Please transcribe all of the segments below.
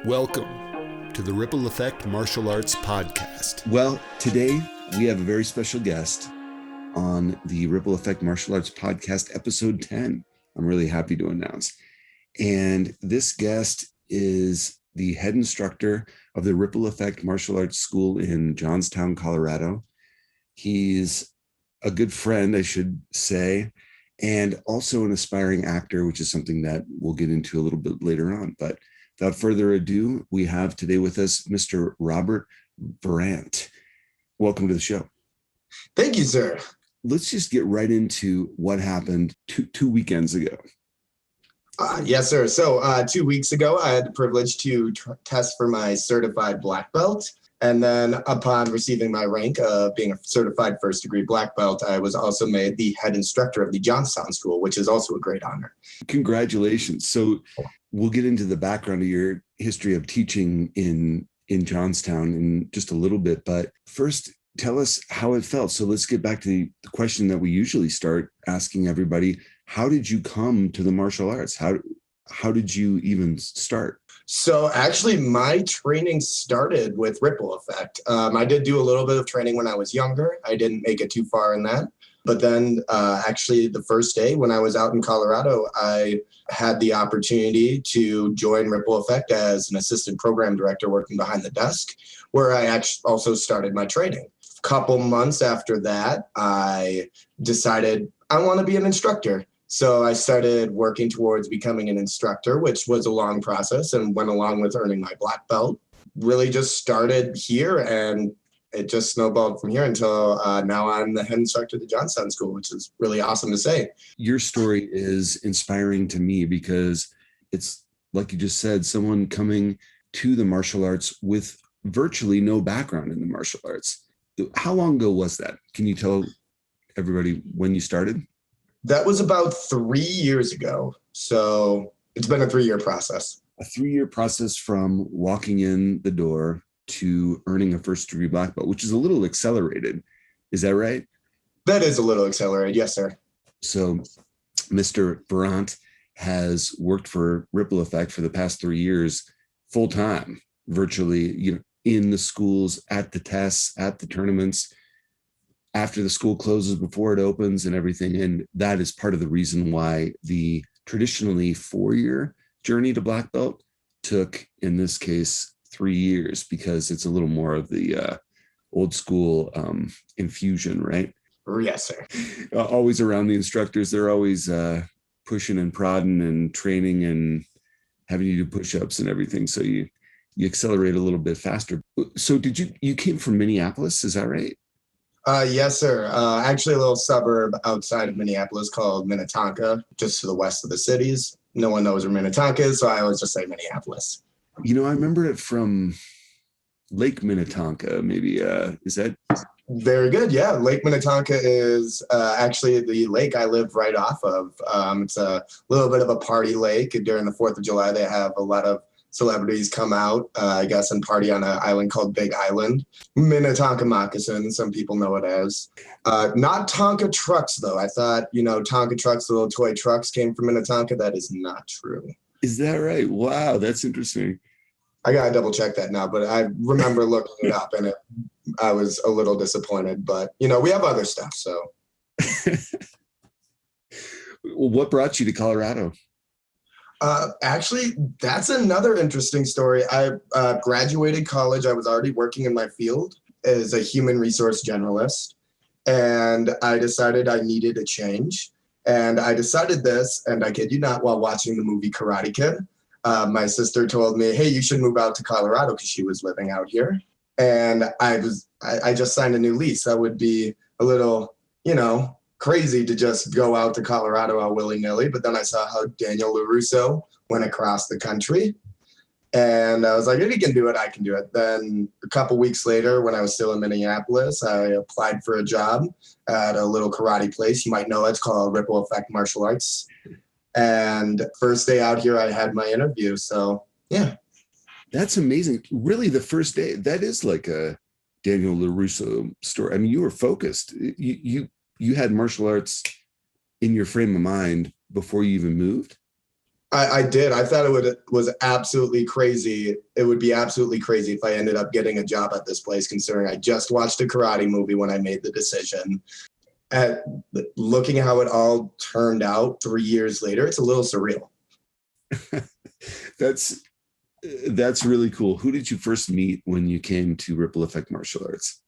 Welcome to the Ripple Effect Martial Arts Podcast. Well, today we have a very special guest on the Ripple Effect Martial Arts Podcast, episode 10. I'm really happy to announce. And this guest is the head instructor of the Ripple Effect Martial Arts School in Johnstown, Colorado. He's a good friend, I should say, and also an aspiring actor, which is something that we'll get into a little bit later on. But without further ado, we have today with us Mr. Robert Verant. Welcome to the show. Thank you, sir. Let's just get right into what happened two weekends ago. Yes, sir. So 2 weeks ago, I had the privilege to test for my certified black belt. And then upon receiving my rank of being a certified first degree black belt, I was also made the head instructor of the Johnstown school, which is also a great honor. Congratulations. So we'll get into the background of your history of teaching in Johnstown in just a little bit. But first, tell us how it felt. So let's get back to the question that we usually start asking everybody. How did you come to the martial arts? How did you even start? So actually, my training started with Ripple Effect. I did do a little bit of training when I was younger. I didn't make it too far in that. But then actually the first day when I was out in Colorado, I had the opportunity to join Ripple Effect as an assistant program director working behind the desk, where I actually also started my training. A couple months after that, I decided I want to be an instructor. So I started working towards becoming an instructor, which was a long process and went along with earning my black belt. Really just started here, and it just snowballed from here until now I'm the head instructor at the Johnstown School, which is really awesome to say. Your story is inspiring to me because it's, like you just said, someone coming to the martial arts with virtually no background in the martial arts. How long ago was that? Can you tell everybody when you started? That was about 3 years ago. So it's been a 3-year process. A 3-year process from walking in the door to earning a first degree black belt, which is a little accelerated. Is that right? That is a little accelerated. Yes, sir. So Mr. Verant has worked for Ripple Effect for the past 3 years, full time, virtually, in the schools, at the tests, at the tournaments, after the school closes, before it opens and everything. And that is part of the reason why the traditionally 4-year journey to black belt took, in this case, 3 years, because it's a little more of the old school infusion, right? Yes, sir. Always around the instructors. They're always pushing and prodding and training and having you do push-ups and everything. So you accelerate a little bit faster. So you came from Minneapolis, is that right? Yes, sir. Actually, a little suburb outside of Minneapolis called Minnetonka, just to the west of the cities. No one knows where Minnetonka is, so I always just say Minneapolis. I remember it from Lake Minnetonka, maybe. Is that? Very good. Yeah. Lake Minnetonka is actually the lake I live right off of. It's a little bit of a party lake. During the 4th of July, they have a lot of celebrities come out, I guess, and party on an island called Big Island. Minnetonka Moccasin, some people know it as. Not Tonka Trucks, though. I thought, Tonka Trucks, the little toy trucks, came from Minnetonka. That is not true. Is that right? Wow, that's interesting. I got to double check that now, but I remember looking it up, and I was a little disappointed. But, we have other stuff, so. What brought you to Colorado? Actually, that's another interesting story. I graduated college. I was already working in my field as a human resource generalist, and I decided I needed a change. And I decided this, and I kid you not, while watching the movie Karate Kid. My sister told me, hey, you should move out to Colorado, because she was living out here. And I just signed a new lease. That would be a little, crazy to just go out to Colorado all willy-nilly. But then I saw how Daniel LaRusso went across the country. And I was like, if he can do it, I can do it. Then a couple weeks later, when I was still in Minneapolis, I applied for a job at a little karate place. You might know it's called Ripple Effect Martial Arts. And first day out here, I had my interview. So, yeah. That's amazing. Really, the first day, that is like a Daniel LaRusso story. I mean, you were focused. You had martial arts in your frame of mind before you even moved? I did. I thought was absolutely crazy. It would be absolutely crazy if I ended up getting a job at this place, considering I just watched a karate movie when I made the decision. At looking at how it all turned out 3 years later, it's a little surreal. That's really cool. Who did you first meet when you came to Ripple Effect Martial Arts?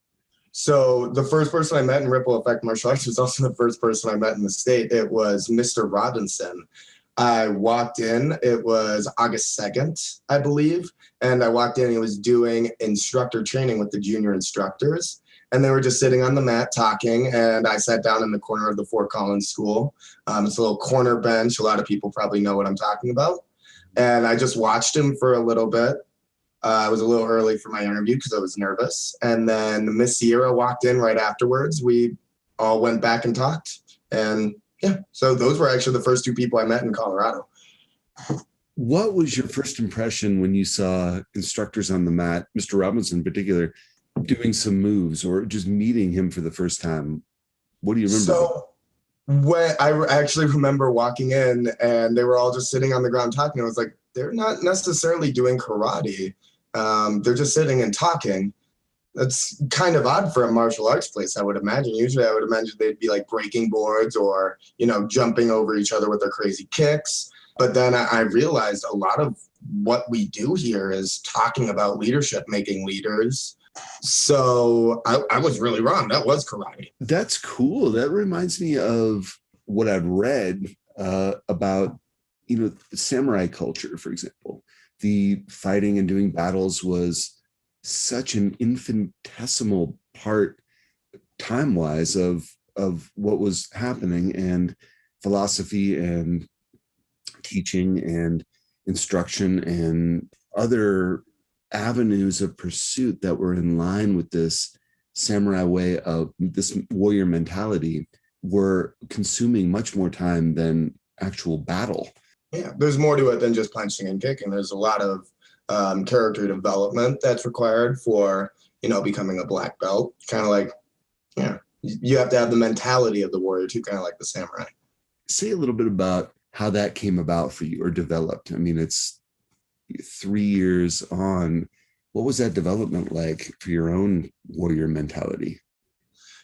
So the first person I met in Ripple Effect Martial Arts was also the first person I met in the state. It was Mr. Robinson. I walked in, it was August 2nd, I believe. And I walked in, he was doing instructor training with the junior instructors. And they were just sitting on the mat talking. And I sat down in the corner of the Fort Collins School. It's a little corner bench. A lot of people probably know what I'm talking about. And I just watched him for a little bit. I was a little early for my interview because I was nervous. And then Miss Sierra walked in right afterwards. We all went back and talked. And yeah, so those were actually the first two people I met in Colorado. What was your first impression when you saw instructors on the mat, Mr. Robinson in particular, doing some moves or just meeting him for the first time? What do you remember? So when I actually remember walking in and they were all just sitting on the ground talking, I was like, they're not necessarily doing karate. They're just sitting and talking. That's kind of odd for a martial arts place, I would imagine. Usually I would imagine they'd be like breaking boards or, jumping over each other with their crazy kicks. But then I realized a lot of what we do here is talking about leadership, making leaders. So I was really wrong. That was karate. That's cool. That reminds me of what I've read about, samurai culture, for example. The fighting and doing battles was such an infinitesimal part time-wise of what was happening, and philosophy and teaching and instruction and other avenues of pursuit that were in line with this samurai way of this warrior mentality were consuming much more time than actual battle. Yeah, there's more to it than just punching and kicking. There's a lot of character development that's required for, becoming a black belt. Kind of like, you have to have the mentality of the warrior too, kind of like the samurai. Say a little bit about how that came about for you or developed. I mean, it's 3 years on. What was that development like for your own warrior mentality?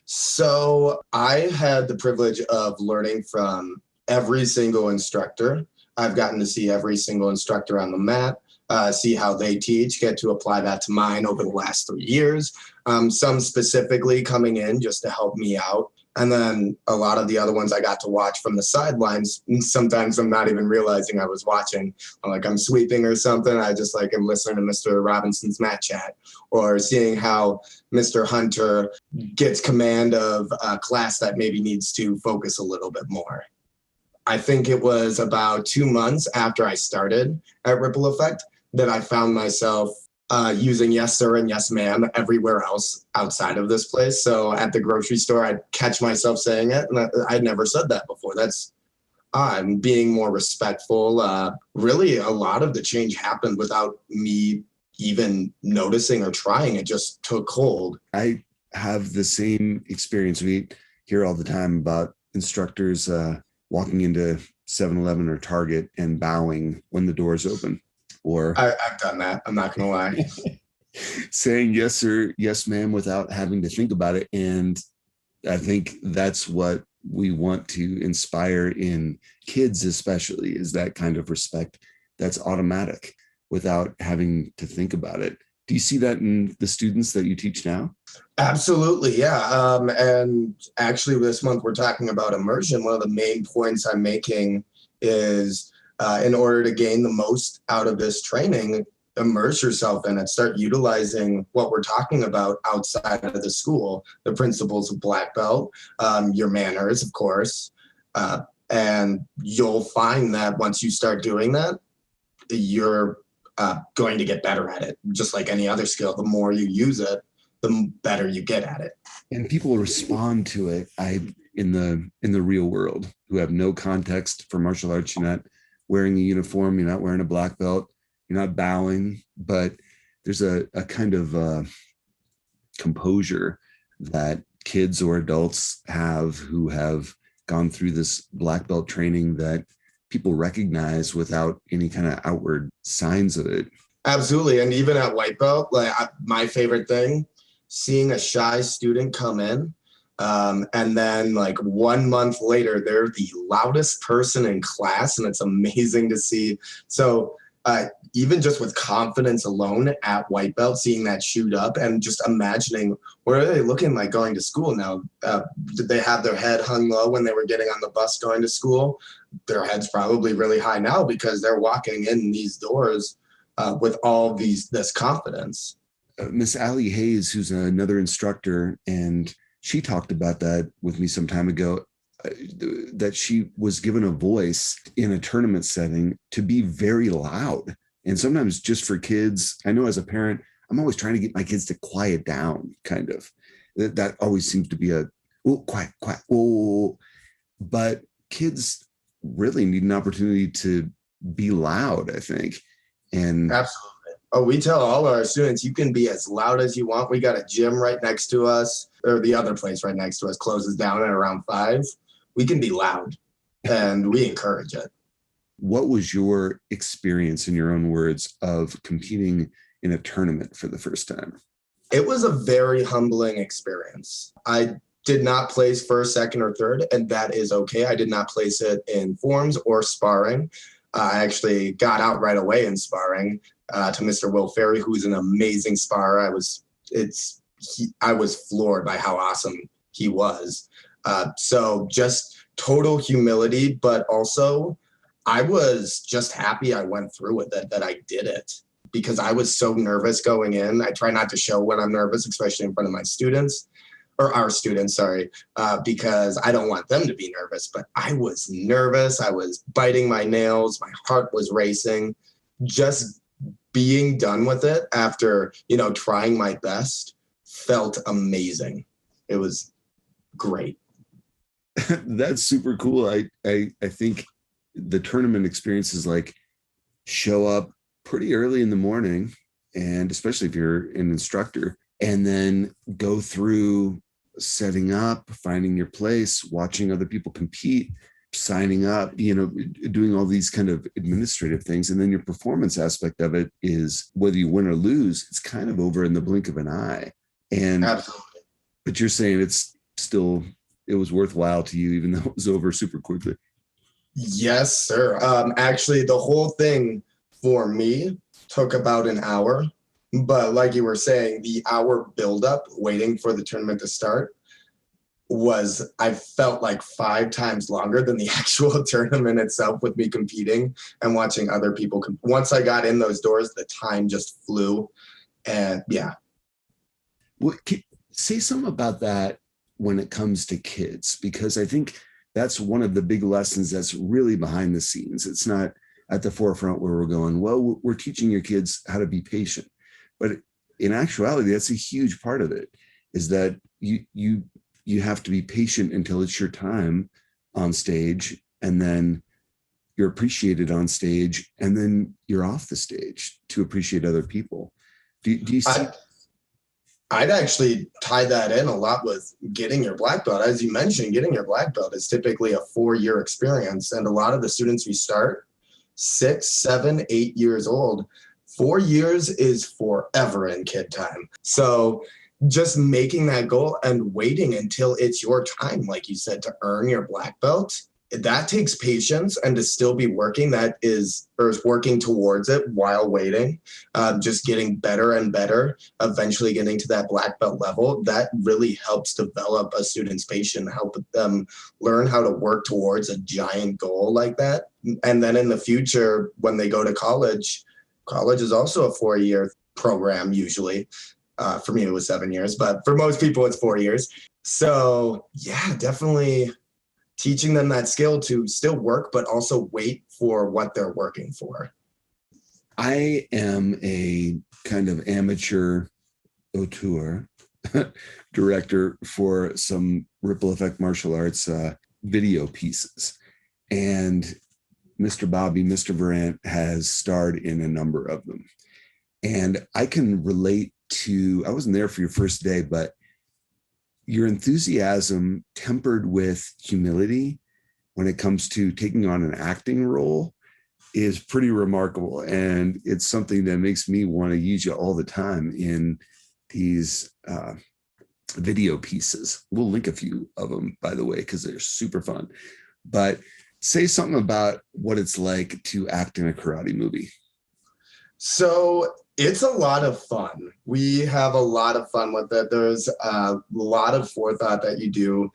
So I had the privilege of learning from every single instructor. I've gotten to see every single instructor on the mat, see how they teach, get to apply that to mine over the last 3 years. Some specifically coming in just to help me out. And then a lot of the other ones I got to watch from the sidelines. Sometimes I'm not even realizing I was watching. I'm sweeping or something. I just am listening to Mr. Robinson's mat chat, or seeing how Mr. Hunter gets command of a class that maybe needs to focus a little bit more. I think it was about 2 months after I started at Ripple Effect that I found myself using yes, sir, and yes, ma'am everywhere else outside of this place. So at the grocery store, I'd catch myself saying it, and I'd never said that before. I'm being more respectful. Really, a lot of the change happened without me even noticing or trying. It just took hold. I have the same experience. We hear all the time about instructors walking into 7-Eleven or Target and bowing when the doors open. Or I've done that. I'm not going to lie. Saying yes, sir, yes, ma'am, without having to think about it. And I think that's what we want to inspire in kids, especially, is that kind of respect that's automatic without having to think about it. Do you see that in the students that you teach now? Absolutely, yeah. And actually, this month we're talking about immersion. One of the main points I'm making is in order to gain the most out of this training, immerse yourself in it. Start utilizing what we're talking about outside of the school, the principles of black belt, your manners, of course. And you'll find that once you start doing that, you're going to get better at it. Just like any other skill, the more you use it, the better you get at it. And people respond to it in the real world who have no context for martial arts. You're not wearing a uniform, you're not wearing a black belt, you're not bowing, but there's a kind of composure that kids or adults have who have gone through this black belt training that people recognize without any kind of outward signs of it. Absolutely. And even at white belt, my favorite thing, seeing a shy student come in, and then like 1 month later, they're the loudest person in class, and it's amazing to see. So even just with confidence alone at white belt, seeing that shoot up and just imagining, what are they looking like going to school now? Did they have their head hung low when they were getting on the bus going to school? Their head's probably really high now because they're walking in these doors with all this confidence. Miss Allie Hayes, who's another instructor, and she talked about that with me some time ago, that she was given a voice in a tournament setting to be very loud. And sometimes just for kids, I know as a parent, I'm always trying to get my kids to quiet down, kind of. That always seems to be quiet, oh. But kids really need an opportunity to be loud, I think. And absolutely. Oh, we tell all our students, you can be as loud as you want. We got a gym right next to us, or the other place right next to us closes down at around 5. We can be loud, and we encourage it. What was your experience, in your own words, of competing in a tournament for the first time? It was a very humbling experience. I did not place first, second, or third, and that is okay. I did not place it in forms or sparring. I actually got out right away in sparring to Mr. Will Ferry, who's an amazing sparrer. I was floored by how awesome he was. So just total humility, but also I was just happy I went through with it, that I did it, because I was so nervous going in. I try not to show when I'm nervous, especially in front of my students, or our students, sorry, because I don't want them to be nervous, but I was nervous. I was biting my nails. My heart was racing. Just being done with it after, trying my best felt amazing. It was great. That's super cool. I think the tournament experiences like show up pretty early in the morning, and especially if you're an instructor, and then go through setting up, finding your place, watching other people compete, signing up, doing all these kind of administrative things. And then your performance aspect of it is, whether you win or lose, it's kind of over in the blink of an eye. And absolutely. But you're saying it was worthwhile to you, even though it was over super quickly. Yes, sir. Actually, the whole thing for me took about an hour. But like you were saying, the hour buildup waiting for the tournament to start I felt like 5 times longer than the actual tournament itself, with me competing and watching other people. Once I got in those doors, the time just flew. And yeah. Say something about that when it comes to kids, because I think that's one of the big lessons that's really behind the scenes. It's not at the forefront where we're going, well, we're teaching your kids how to be patient. But in actuality, that's a huge part of it, is that you have to be patient until it's your time on stage, and then you're appreciated on stage, and then you're off the stage to appreciate other people. Do you see? I'd actually tie that in a lot with getting your black belt. As you mentioned, getting your black belt is typically a 4-year experience. And a lot of the students we start 6, 7, 8 years old. 4 years is forever in kid time. So just making that goal and waiting until it's your time, like you said, to earn your black belt, that takes patience, and to still be working working towards it while waiting, just getting better and better, eventually getting to that black belt level. That really helps develop a student's patience, help them learn how to work towards a giant goal like that. And then in the future, when they go to college is also a 4-year program usually. For me, it was 7 years, but for most people, it's 4 years. So yeah, definitely teaching them that skill to still work, but also wait for what they're working for. I am a kind of amateur auteur director for some Ripple Effect martial arts video pieces. And Mr. Bobby, Mr. Verant has starred in a number of them. And I can relate I wasn't there for your first day, but your enthusiasm tempered with humility when it comes to taking on an acting role is pretty remarkable. And it's something that makes me want to use you all the time in these video pieces. We'll link a few of them, by the way, because they're super fun. But say something about what it's like to act in a karate movie. So it's a lot of fun. We have a lot of fun with it. There's a lot of forethought that you do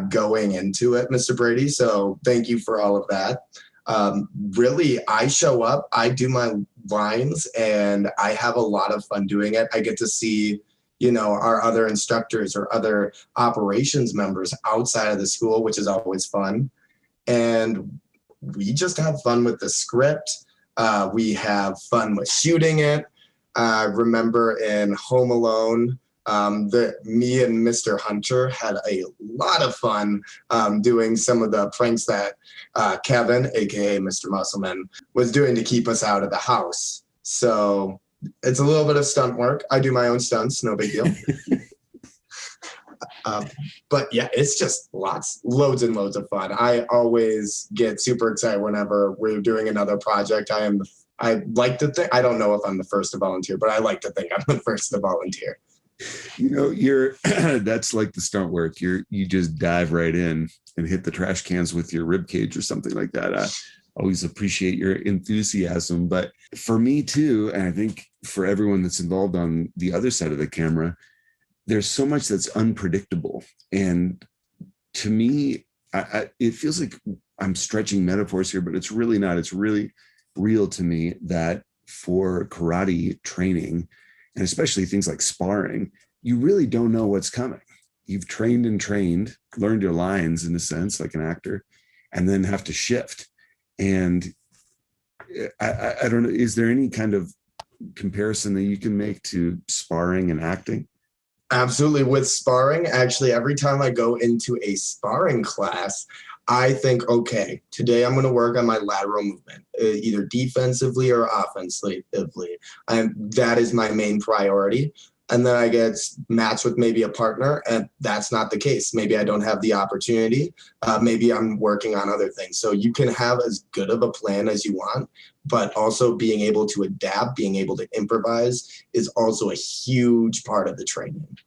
going into it, Mr. Brady. So thank you for all of that. Really, I show up, I do my lines, and I have a lot of fun doing it. I get to see, our other instructors or other operations members outside of the school, which is always fun. And we just have fun with the script. We have fun with shooting it. Remember in Home Alone, me and Mr. Hunter had a lot of fun doing some of the pranks that Kevin, aka Mr. Musselman, was doing to keep us out of the house. So it's a little bit of stunt work. I do my own stunts, no big deal. But yeah, it's just loads and loads of fun. I always get super excited whenever we're doing another project. I like to think, I don't know if I'm the first to volunteer, but I like to think I'm the first to volunteer. That's like the stunt work. You just dive right in and hit the trash cans with your rib cage or something like that. I always appreciate your enthusiasm. But for me too, and I think for everyone that's involved on the other side of the camera, there's so much that's unpredictable. And to me, it feels like I'm stretching metaphors here, but it's really not. It's really real to me that for karate training, and especially things like sparring, you really don't know what's coming. You've trained, learned your lines in a sense, like an actor, and then have to shift. And I don't know, is there any kind of comparison that you can make to sparring and acting? Absolutely. With sparring, actually, every time I go into a sparring class, I think, okay, today I'm going to work on my lateral movement, either defensively or offensively. That is my main priority. And then I get matched with maybe a partner, and that's not the case. Maybe I don't have the opportunity. Maybe I'm working on other things. So you can have as good of a plan as you want, but also being able to adapt, being able to improvise is also a huge part of the training.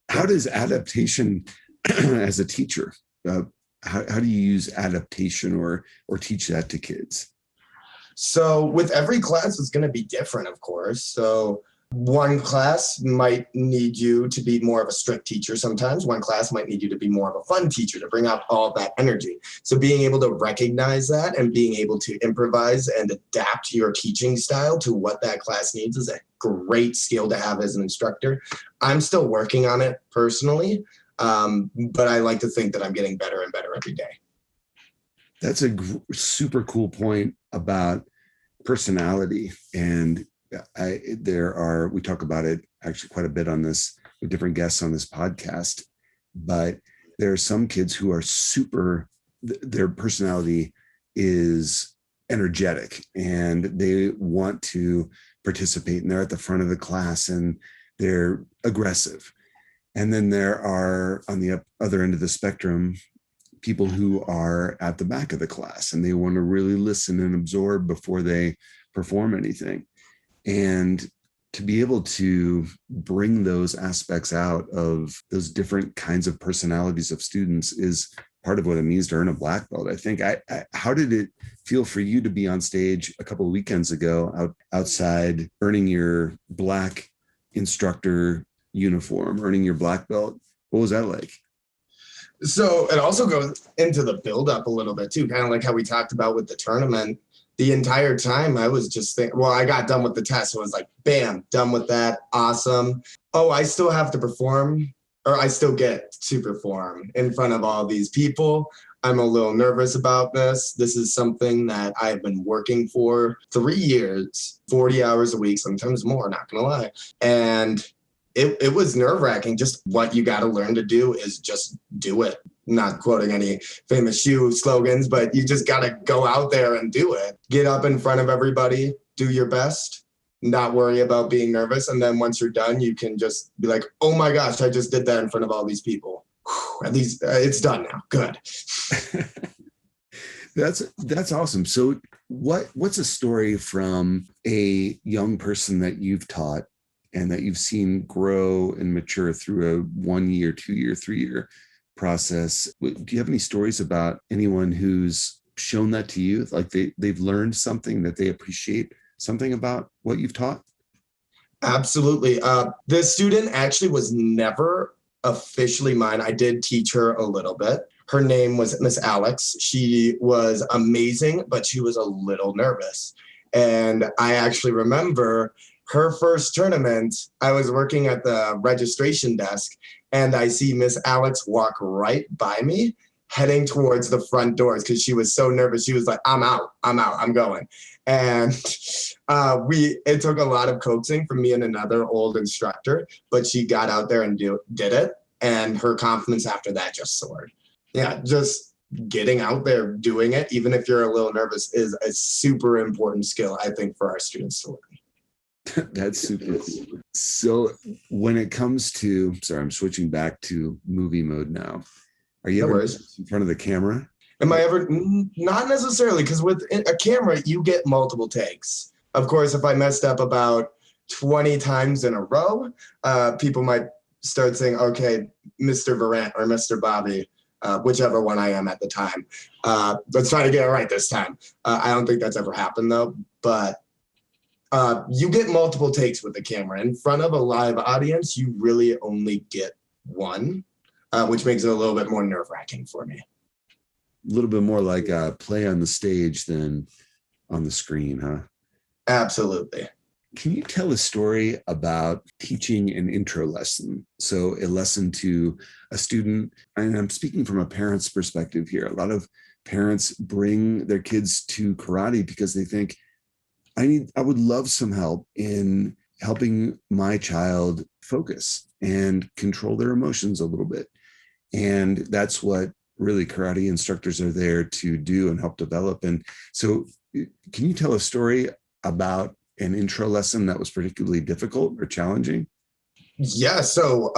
How does adaptation as a teacher, how do you use adaptation or teach that to kids? So with every class, it's going to be different, of course. So one class might need you to be more of a strict teacher sometimes. One class might need you to be more of a fun teacher to bring out all that energy. So being able to recognize that and being able to improvise and adapt your teaching style to what that class needs is a great skill to have as an instructor. I'm still working on it personally, but I like to think that I'm getting better and better every day. That's a super cool point about personality. And we talk about it actually quite a bit on this with different guests on this podcast, but there are some kids who are their personality is energetic and they want to participate and they're at the front of the class and they're aggressive. And then there are on the other end of the spectrum, people who are at the back of the class and they want to really listen and absorb before they perform anything. And to be able to bring those aspects out of those different kinds of personalities of students is part of what it means to earn a black belt. I think. How did it feel for you to be on stage a couple of weekends ago outside earning your black instructor uniform, earning your black belt? What was that like? So it also goes into the buildup a little bit too, kind of like how we talked about with the tournament. The entire time I was just thinking, I got done with the test. So I was like, bam, done with that. Awesome. Oh, I still have to perform, or I still get to perform in front of all these people. I'm a little nervous about this. This is something that I've been working for 3 years, 40 hours a week, sometimes more, not gonna lie. And it was nerve-wracking. Just what you got to learn to do is just do it. Not quoting any famous shoe slogans, but you just got to go out there and do it. Get up in front of everybody, do your best, not worry about being nervous. And then once you're done, you can just be like, oh my gosh, I just did that in front of all these people. Whew, at least it's done now. Good. That's awesome. So what's a story from a young person that you've taught and that you've seen grow and mature through a 1 year, 2 year, 3 year process? Do you have any stories about anyone who's shown that to you? Like they've learned something, that they appreciate something about what you've taught? Absolutely. The student actually was never officially mine. I did teach her a little bit. Her name was Miss Alex. She was amazing, but she was a little nervous. And I actually remember her first tournament. I was working at the registration desk, and I see Miss Alex walk right by me, heading towards the front doors because she was so nervous. She was like, I'm out, I'm going. And it took a lot of coaxing from me and another old instructor, but she got out there and did it. And her confidence after that just soared. Yeah, just getting out there, doing it, even if you're a little nervous, is a super important skill, I think, for our students to learn. That's super cool. So when it comes to, sorry, I'm switching back to movie mode now. Are you ever in front of the camera? Am I ever? Not necessarily, because with a camera, you get multiple takes. Of course, if I messed up about 20 times in a row, people might start saying, okay, Mr. Verant or Mr. Bobby, whichever one I am at the time. Let's try to get it right this time. I don't think that's ever happened, though. But you get multiple takes with the camera. In front of a live audience, you really only get one, which makes it a little bit more nerve-wracking for me. A little bit more like a play on the stage than on the screen, huh? Absolutely. Can you tell a story about teaching an intro lesson? So a lesson to a student, and I'm speaking from a parent's perspective here. A lot of parents bring their kids to karate because they think, I would love some help in helping my child focus and control their emotions a little bit. And that's what really karate instructors are there to do and help develop. And so can you tell a story about an intro lesson that was particularly difficult or challenging? Yeah, so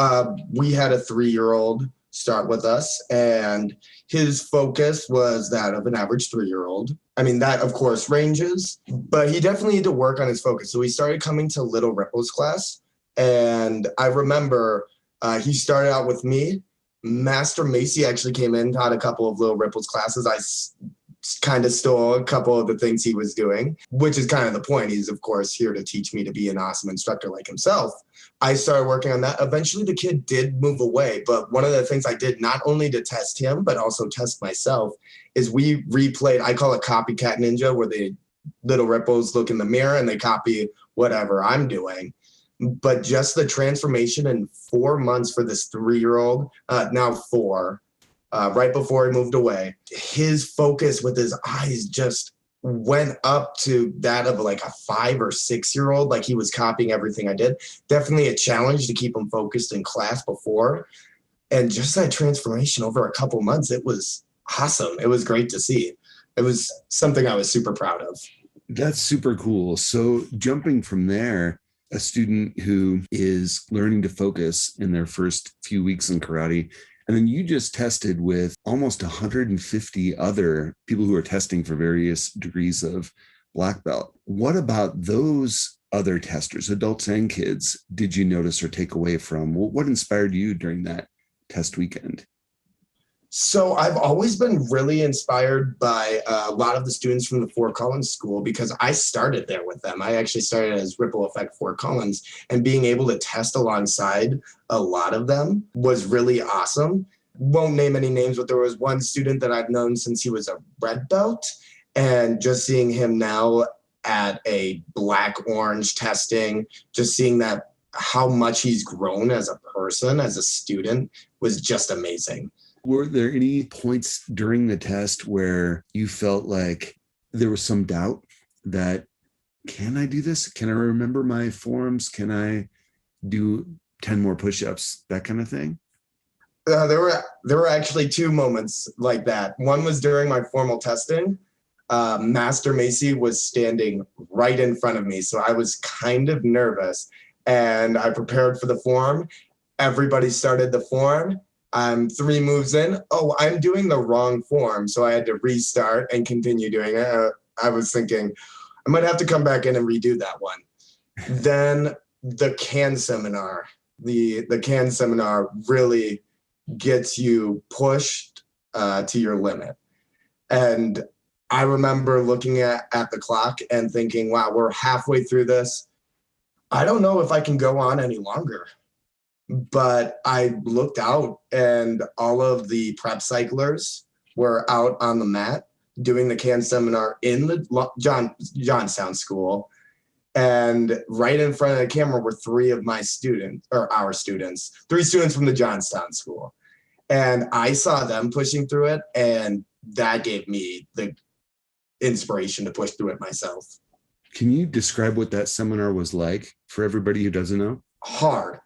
we had a 3-year-old start with us, and his focus was that of an average 3-year-old. I mean, that of course ranges, but he definitely had to work on his focus. So he started coming to Little Ripples class, and I remember he started out with me. Master Macy actually came in, taught a couple of Little Ripples classes. I kind of stole a couple of the things he was doing, which is kind of the point. He's, of course, here to teach me to be an awesome instructor like himself. I started working on that. Eventually, the kid did move away. But one of the things I did, not only to test him, but also test myself, is we replayed, I call it copycat ninja, where the Little Ripples look in the mirror and they copy whatever I'm doing. But just the transformation in 4 months for this 3-year-old, now 4, right before he moved away, his focus with his eyes just went up to that of like a 5 or 6-year-old, like he was copying everything I did. Definitely a challenge to keep him focused in class before. And just that transformation over a couple months, it was awesome. It was great to see. It was something I was super proud of. That's super cool. So jumping from there, a student who is learning to focus in their first few weeks in karate, and then you just tested with almost 150 other people who are testing for various degrees of black belt. What about those other testers, adults and kids, did you notice or take away from? What inspired you during that test weekend? So I've always been really inspired by a lot of the students from the Fort Collins School, because I started there with them. I actually started as Ripple Effect Fort Collins, and being able to test alongside a lot of them was really awesome. Won't name any names, but there was one student that I've known since he was a red belt, and just seeing him now at a black-orange testing, just seeing that how much he's grown as a person, as a student, was just amazing. Were there any points during the test where you felt like there was some doubt that, can I do this? Can I remember my forms? Can I do 10 more push-ups? That kind of thing? There were actually 2 moments like that. One was during my formal testing. Master Macy was standing right in front of me, so I was kind of nervous, and I prepared for the form. Everybody started the form, I'm 3 moves in. Oh, I'm doing the wrong form. So I had to restart and continue doing it. I was thinking I might have to come back in and redo that one. Then the CAN seminar. The CAN seminar really gets you pushed to your limit. And I remember looking at the clock and thinking, wow, we're halfway through this. I don't know if I can go on any longer. But I looked out and all of the prep cyclers were out on the mat doing the CAN seminar in the Johnstown school. And right in front of the camera were 3 of my students, or our students, 3 students from the Johnstown school. And I saw them pushing through it, and that gave me the inspiration to push through it myself. Can you describe what that seminar was like for everybody who doesn't know? Hard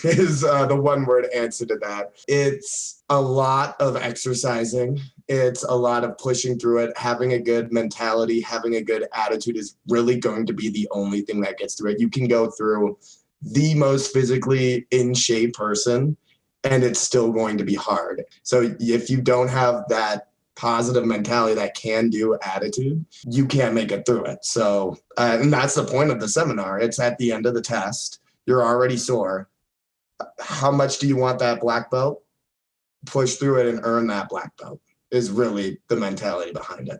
is the one word answer to that. It's a lot of exercising. It's a lot of pushing through it. Having a good mentality, having a good attitude is really going to be the only thing that gets through it. You can go through the most physically in shape person and it's still going to be hard. So if you don't have that positive mentality, that can-do attitude, you can't make it through it. So, and that's the point of the seminar. It's at the end of the test. You're already sore. How much do you want that black belt? Push through it and earn that black belt is really the mentality behind it.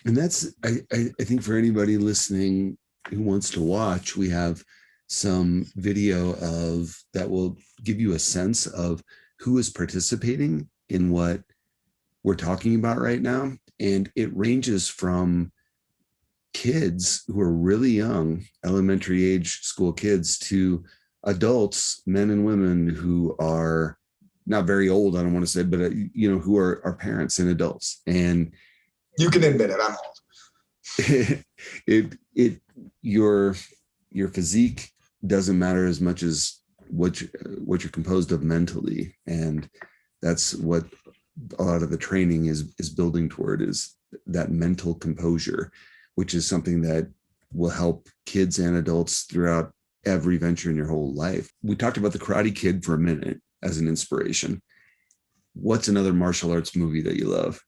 And that's, I think for anybody listening who wants to watch, we have some video of that will give you a sense of who is participating in what we're talking about right now. And it ranges from kids who are really young, elementary age school kids, to adults, men and women who are not very old, I don't want to say, but who are parents and adults. And you can admit it, I'm old. Your physique doesn't matter as much as what you're composed of mentally. And that's what a lot of the training is building toward, is that mental composure, which is something that will help kids and adults throughout every venture in your whole life. We talked about the Karate Kid for a minute as an inspiration. What's another martial arts movie that you love?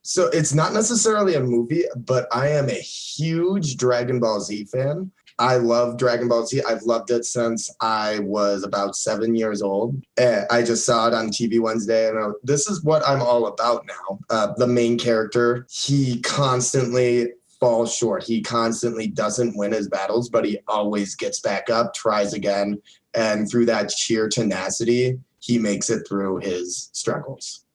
So it's not necessarily a movie, but I am a huge Dragon Ball Z fan. I love Dragon Ball Z. I've loved it since I was about 7 years old. I just saw it on TV Wednesday, and this is what I'm all about now. The main character, he constantly falls short. He constantly doesn't win his battles, but he always gets back up, tries again. And through that sheer tenacity, he makes it through his struggles.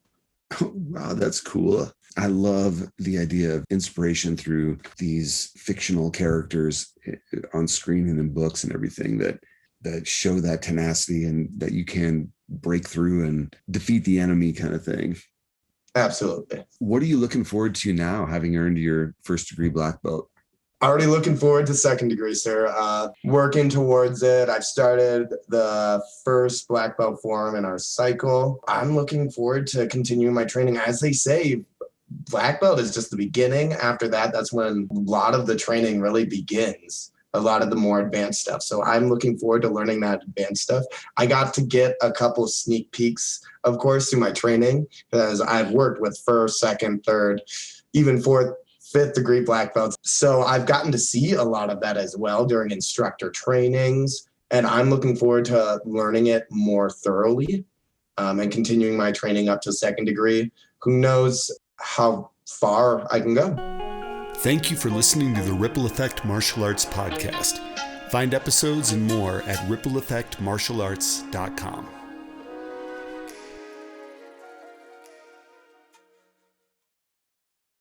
Oh, wow, that's cool. I love the idea of inspiration through these fictional characters on screen and in books and everything that show that tenacity and that you can break through and defeat the enemy kind of thing. Absolutely. What are you looking forward to now, having earned your first degree black belt? Already looking forward to second degree, sir. Working towards it. I've started the first black belt form in our cycle. I'm looking forward to continuing my training. As they say, black belt is just the beginning. After that, that's when a lot of the training really begins, a lot of the more advanced stuff. So I'm looking forward to learning that advanced stuff. I got to get a couple sneak peeks, of course, through my training, because I've worked with first, second, third, even fourth, fifth degree black belts. So I've gotten to see a lot of that as well during instructor trainings. And I'm looking forward to learning it more thoroughly and continuing my training up to second degree. Who knows how far I can go. Thank you for listening to the Ripple Effect Martial Arts Podcast. Find episodes and more at rippleeffectmartialarts.com.